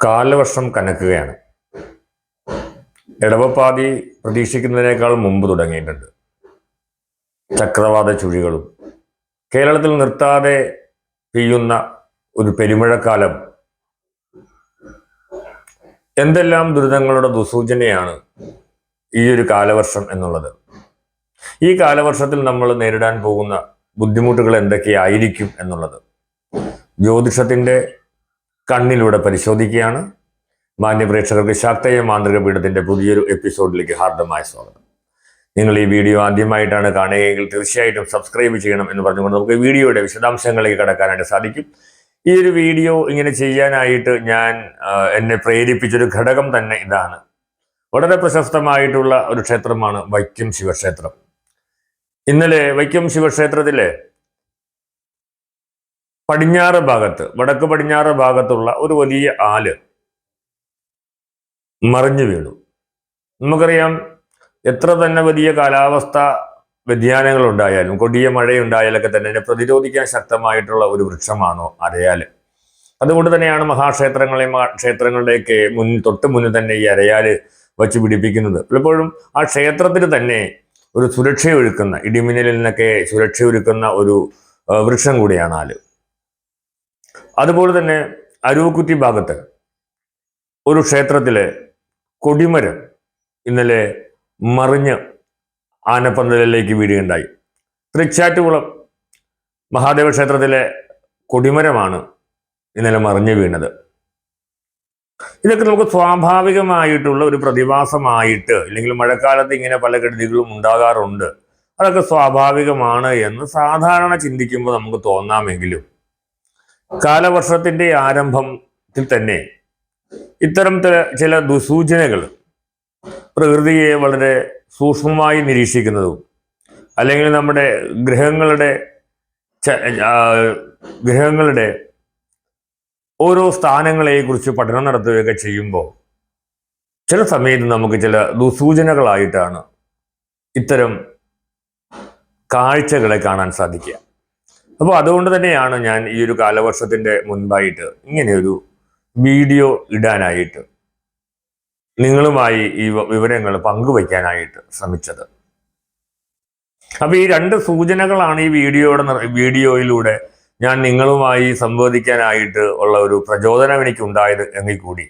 കാലവർഷം കനക്കുകയാണ്. ഇടവപ്പാതി പ്രതീക്ഷിക്കുന്നതിനേക്കാൾ മുമ്പ് തുടങ്ങിയിട്ടുണ്ട്. ചക്രവാത ചുഴികളും കേരളത്തിൽ നിർത്താതെ പെയ്യുന്ന ഒരു പെരുമഴക്കാലം എന്തെല്ലാം ദുരിതങ്ങളുടെ ദുസൂചനയാണ് ഈ ഒരു കാലവർഷം എന്നുള്ളത്. ഈ കാലവർഷത്തിൽ നമ്മൾ നേരിടാൻ പോകുന്ന ബുദ്ധിമുട്ടുകൾ എന്തൊക്കെയായിരിക്കും എന്നുള്ളത് ജ്യോതിഷത്തിന്റെ കണ്ണിലൂടെ പരിശോധിക്കുകയാണ്. മാന്യപ്രേക്ഷകർക്ക് ശാക്തേയ മാന്ത്രിക പീഠത്തിന്റെ പുതിയൊരു എപ്പിസോഡിലേക്ക് ഹാർദമായ സ്വാഗതം. നിങ്ങൾ ഈ വീഡിയോ ആദ്യമായിട്ടാണ് കാണുകയെങ്കിൽ തീർച്ചയായിട്ടും സബ്സ്ക്രൈബ് ചെയ്യണം എന്ന് പറഞ്ഞുകൊണ്ട് നമുക്ക് വീഡിയോയുടെ വിശദാംശങ്ങളിലേക്ക് കടക്കാനായിട്ട് സാധിക്കും. ഈ ഒരു വീഡിയോ ഇങ്ങനെ ചെയ്യാനായിട്ട് എന്നെ പ്രേരിപ്പിച്ചൊരു ഘടകം തന്നെ ഇതാണ്. വളരെ പ്രശസ്തമായിട്ടുള്ള ഒരു ക്ഷേത്രമാണ് വൈക്കം ശിവക്ഷേത്രം. ഇന്നലെ വൈക്കം ശിവക്ഷേത്രത്തിലെ പടിഞ്ഞാറ് ഭാഗത്ത്, വടക്ക് പടിഞ്ഞാറ് ഭാഗത്തുള്ള ഒരു വലിയ ആല് മറിഞ്ഞു വീണു. നമുക്കറിയാം, എത്ര തന്നെ വലിയ കാലാവസ്ഥ വ്യതിയാനങ്ങൾ ഉണ്ടായാലും, കൊടിയ മഴയുണ്ടായാലൊക്കെ തന്നെ അതിനെ പ്രതിരോധിക്കാൻ ശക്തമായിട്ടുള്ള ഒരു വൃക്ഷമാണോ അരയാല്. അതുകൊണ്ട് തന്നെയാണ് ക്ഷേത്രങ്ങളുടെയൊക്കെ തൊട്ട് മുന്നിൽ തന്നെ ഈ അരയാല് വച്ച് പിടിപ്പിക്കുന്നത്. പലപ്പോഴും ആ ക്ഷേത്രത്തിന് തന്നെ ഒരു സുരക്ഷയൊരുക്കുന്ന, ഇടിമിന്നലിൽ നിന്നൊക്കെ സുരക്ഷയൊരുക്കുന്ന ഒരു വൃക്ഷം കൂടിയാണ് ആല്. അതുപോലെ തന്നെ അരൂക്കുറ്റി ഭാഗത്ത് ഒരു ക്ഷേത്രത്തിലെ കൊടിമരം ഇന്നലെ മറിഞ്ഞ് ആനപ്പന്തലിലേക്ക് വീഴുകയുണ്ടായി. തൃച്ചാറ്റുകുളം മഹാദേവ ക്ഷേത്രത്തിലെ കൊടിമരമാണ് ഇന്നലെ മറിഞ്ഞു വീണത്. ഇതൊക്കെ നമുക്ക് സ്വാഭാവികമായിട്ടുള്ള ഒരു പ്രതിഭാസമായിട്ട്, അല്ലെങ്കിൽ മഴക്കാലത്ത് ഇങ്ങനെ പല കെടുതികളും ഉണ്ടാകാറുണ്ട്, അതൊക്കെ സ്വാഭാവികമാണ് എന്ന് സാധാരണ ചിന്തിക്കുമ്പോൾ നമുക്ക് തോന്നാമെങ്കിലും കാലവർഷത്തിന്റെ ആരംഭത്തിൽ തന്നെ ഇത്തരം ചില ദുസൂചനകൾ പ്രകൃതിയെ വളരെ സൂക്ഷ്മമായി നിരീക്ഷിക്കുന്നതും, അല്ലെങ്കിൽ നമ്മുടെ ഗ്രഹങ്ങളുടെ ഓരോ സ്ഥാനങ്ങളെക്കുറിച്ച് പഠനം നടത്തുകയൊക്കെ ചെയ്യുമ്പോൾ ചില സമയത്ത് നമുക്ക് ചില ദുസൂചനകളായിട്ടാണ് ഇത്തരം കാഴ്ചകളെ കാണാൻ സാധിക്കുക. അപ്പോൾ അതുകൊണ്ട് തന്നെയാണ് ഞാൻ ഈ ഒരു കാലവർഷത്തിന്റെ മുൻപായിട്ട് ഇങ്ങനെയൊരു വീഡിയോ ഇടാനായിട്ട്, നിങ്ങളുമായി ഈ വിവരങ്ങൾ പങ്കുവയ്ക്കാനായിട്ട് ശ്രമിച്ചത്. അപ്പൊ ഈ രണ്ട് സൂചനകളാണ് ഈ വീഡിയോയിലൂടെ ഞാൻ നിങ്ങളുമായി സംവദിക്കാനായിട്ട് ഉള്ള ഒരു പ്രചോദനം എനിക്ക് ഉണ്ടായത് എങ്കിൽ കൂടി,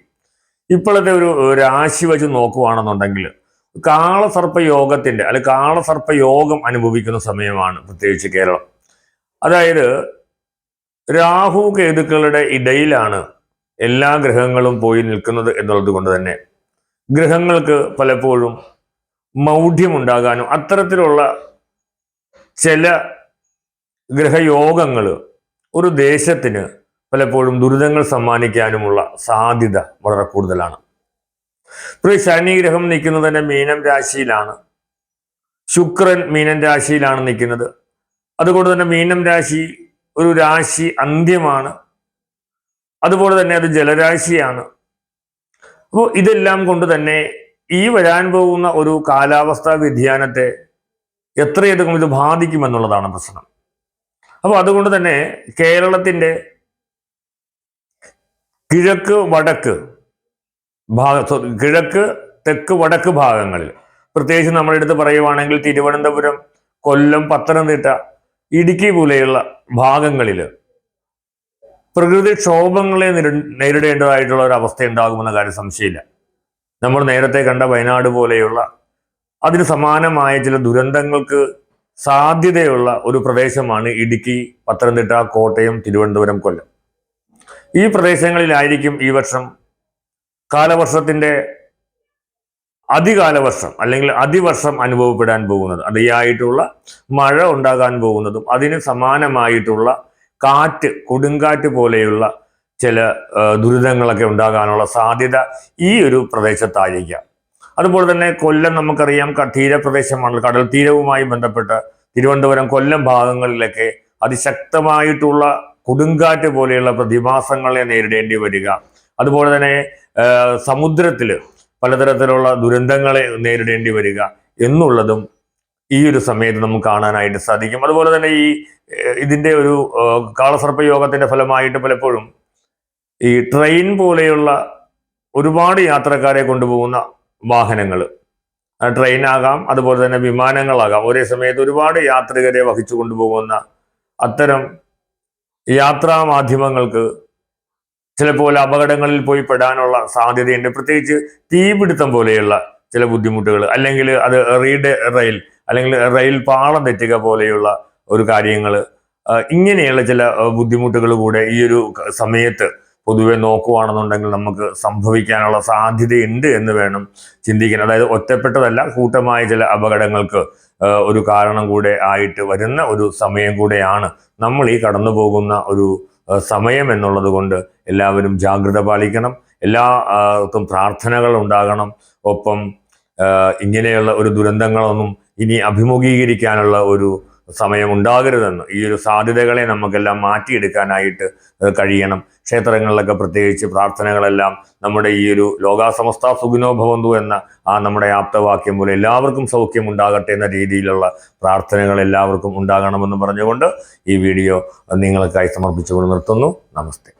ഇപ്പോഴത്തെ ഒരു രാശി വെച്ച് നോക്കുവാണെന്നുണ്ടെങ്കിൽ കാളസർപ്പ യോഗത്തിന്റെ അല്ലെങ്കിൽ കാളസർപ്പ യോഗം അനുഭവിക്കുന്ന സമയമാണ് പ്രത്യേകിച്ച് കേരളം. അതായത് രാഹു കേതുക്കളുടെ ഇടയിലാണ് എല്ലാ ഗ്രഹങ്ങളും പോയി നിൽക്കുന്നത് എന്നുള്ളത് കൊണ്ട് തന്നെ ഗ്രഹങ്ങൾക്ക് പലപ്പോഴും മൗഢ്യമുണ്ടാകാനും അത്തരത്തിലുള്ള ചില ഗ്രഹയോഗങ്ങൾ ഒരു ദേശത്തിന് പലപ്പോഴും ദുരിതങ്ങൾ സമ്മാനിക്കാനുമുള്ള സാധ്യത വളരെ കൂടുതലാണ്. ഇപ്പോൾ ശനി ഗ്രഹം നിൽക്കുന്നത് തന്നെ മീനം രാശിയിലാണ്. ശുക്രൻ മീനം രാശിയിലാണ് നിൽക്കുന്നത്. അതുകൊണ്ട് തന്നെ മീനം രാശി ഒരു രാശി അന്ത്യമാണ്. അതുപോലെ തന്നെ അത് ജലരാശിയാണ്. അപ്പോൾ ഇതെല്ലാം കൊണ്ട് തന്നെ ഈ വരാൻ പോകുന്ന ഒരു കാലാവസ്ഥാ വ്യതിയാനത്തെ എത്രയധികം ഇത് ബാധിക്കുമെന്നുള്ളതാണ് പ്രശ്നം. അപ്പോൾ അതുകൊണ്ട് തന്നെ കേരളത്തിന്റെ കിഴക്ക് തെക്ക് വടക്ക് ഭാഗങ്ങളിൽ, പ്രത്യേകിച്ച് നമ്മളെടുത്ത് പറയുവാണെങ്കിൽ തിരുവനന്തപുരം, കൊല്ലം, പത്തനംതിട്ട, ഇടുക്കി പോലെയുള്ള ഭാഗങ്ങളിൽ പ്രകൃതിക്ഷോഭങ്ങളെ നേരിടേണ്ടതായിട്ടുള്ള ഒരു അവസ്ഥ ഉണ്ടാകുമെന്ന കാര്യം സംശയമില്ല. നമ്മൾ നേരത്തെ കണ്ട വയനാട് പോലെയുള്ള അതിന് സമാനമായ ചില ദുരന്തങ്ങൾക്ക് സാധ്യതയുള്ള ഒരു പ്രദേശമാണ് ഇടുക്കി, പത്തനംതിട്ട, കോട്ടയം, തിരുവനന്തപുരം, കൊല്ലം. ഈ പ്രദേശങ്ങളിലായിരിക്കും ഈ വർഷം കാലവർഷത്തിന്റെ അതികാലവർഷം അല്ലെങ്കിൽ അതിവർഷം അനുഭവപ്പെടാൻ പോകുന്നത്. അതിയായിട്ടുള്ള മഴ ഉണ്ടാകാൻ പോകുന്നതും അതിന് സമാനമായിട്ടുള്ള കൊടുങ്കാറ്റ് പോലെയുള്ള ചില ദുരിതങ്ങളൊക്കെ ഉണ്ടാകാനുള്ള സാധ്യത ഈ ഒരു പ്രദേശത്തായിരിക്കാം. അതുപോലെ തന്നെ കൊല്ലം നമുക്കറിയാം തീരപ്രദേശമാണ്. കടൽ തീരവുമായി ബന്ധപ്പെട്ട് തിരുവനന്തപുരം, കൊല്ലം ഭാഗങ്ങളിലൊക്കെ അതിശക്തമായിട്ടുള്ള കൊടുങ്കാറ്റ് പോലെയുള്ള പ്രതിഭാസങ്ങളെ നേരിടേണ്ടി വരിക. അതുപോലെ തന്നെ സമുദ്രത്തിൽ പലതരത്തിലുള്ള ദുരന്തങ്ങളെ നേരിടേണ്ടി വരിക എന്നുള്ളതും ഈ ഒരു സമയത്ത് നമുക്ക് കാണാനായിട്ട് സാധിക്കും. അതുപോലെ തന്നെ ഇതിന്റെ ഒരു കാളസർപ്പ യോഗത്തിന്റെ ഫലമായിട്ട് പലപ്പോഴും ഈ ട്രെയിൻ പോലെയുള്ള ഒരുപാട് യാത്രക്കാരെ കൊണ്ടുപോകുന്ന വാഹനങ്ങൾ, ട്രെയിനാകാം, അതുപോലെ തന്നെ വിമാനങ്ങളാകാം, ഒരേ സമയത്ത് ഒരുപാട് യാത്രികരെ വഹിച്ചു കൊണ്ടുപോകുന്ന അത്തരം യാത്രാ മാധ്യമങ്ങൾക്ക് ചിലപ്പോൾ അപകടങ്ങളിൽ പോയി പെടാനുള്ള സാധ്യതയുണ്ട്. പ്രത്യേകിച്ച് തീപിടുത്തം പോലെയുള്ള ചില ബുദ്ധിമുട്ടുകൾ, അല്ലെങ്കിൽ അത് റെയിൽ അല്ലെങ്കിൽ റെയിൽ പാളം തെറ്റുക പോലെയുള്ള ഒരു കാര്യങ്ങൾ, ഇങ്ങനെയുള്ള ചില ബുദ്ധിമുട്ടുകൾ കൂടെ ഈ ഒരു സമയത്ത് പൊതുവെ നോക്കുകയാണെന്നുണ്ടെങ്കിൽ നമുക്ക് സംഭവിക്കാനുള്ള സാധ്യതയുണ്ട് എന്ന് വേണം ചിന്തിക്കാൻ. അതായത് ഒറ്റപ്പെട്ടതല്ല, കൂട്ടമായ ചില അപകടങ്ങൾക്ക് ഒരു കാരണം കൂടെ ആയിട്ട് വരുന്ന ഒരു സമയം കൂടെയാണ് നമ്മൾ ഈ കടന്നു പോകുന്ന ഒരു സമയം എന്നുള്ളത് കൊണ്ട് എല്ലാവരും ജാഗ്രത പാലിക്കണം. എല്ലാവർക്കും പ്രാർത്ഥനകൾ ഉണ്ടാകണം. ഒപ്പം ഇങ്ങനെയുള്ള ഒരു ദുരന്തങ്ങളൊന്നും ഇനി അഭിമുഖീകരിക്കാനുള്ള ഒരു സമയം ഉണ്ടാകരുതെന്ന്, ഈ ഒരു സാധ്യതകളെ നമുക്കെല്ലാം മാറ്റിയെടുക്കാനായിട്ട് കഴിയണം. ക്ഷേത്രങ്ങളിലൊക്കെ പ്രത്യേകിച്ച് പ്രാർത്ഥനകളെല്ലാം നമ്മുടെ ഈ ഒരു ലോകാസമസ്ത സുഖിനോ ഭവന്തു എന്ന നമ്മുടെ ആപ്തവാക്യം പോലെ എല്ലാവർക്കും സൗഖ്യം ഉണ്ടാകട്ടെ എന്ന രീതിയിലുള്ള പ്രാർത്ഥനകൾ എല്ലാവർക്കും ഉണ്ടാകണമെന്ന് പറഞ്ഞുകൊണ്ട് ഈ വീഡിയോ നിങ്ങൾക്കായി സമർപ്പിച്ചുകൊണ്ട് നിർത്തുന്നു. നമസ്തേ.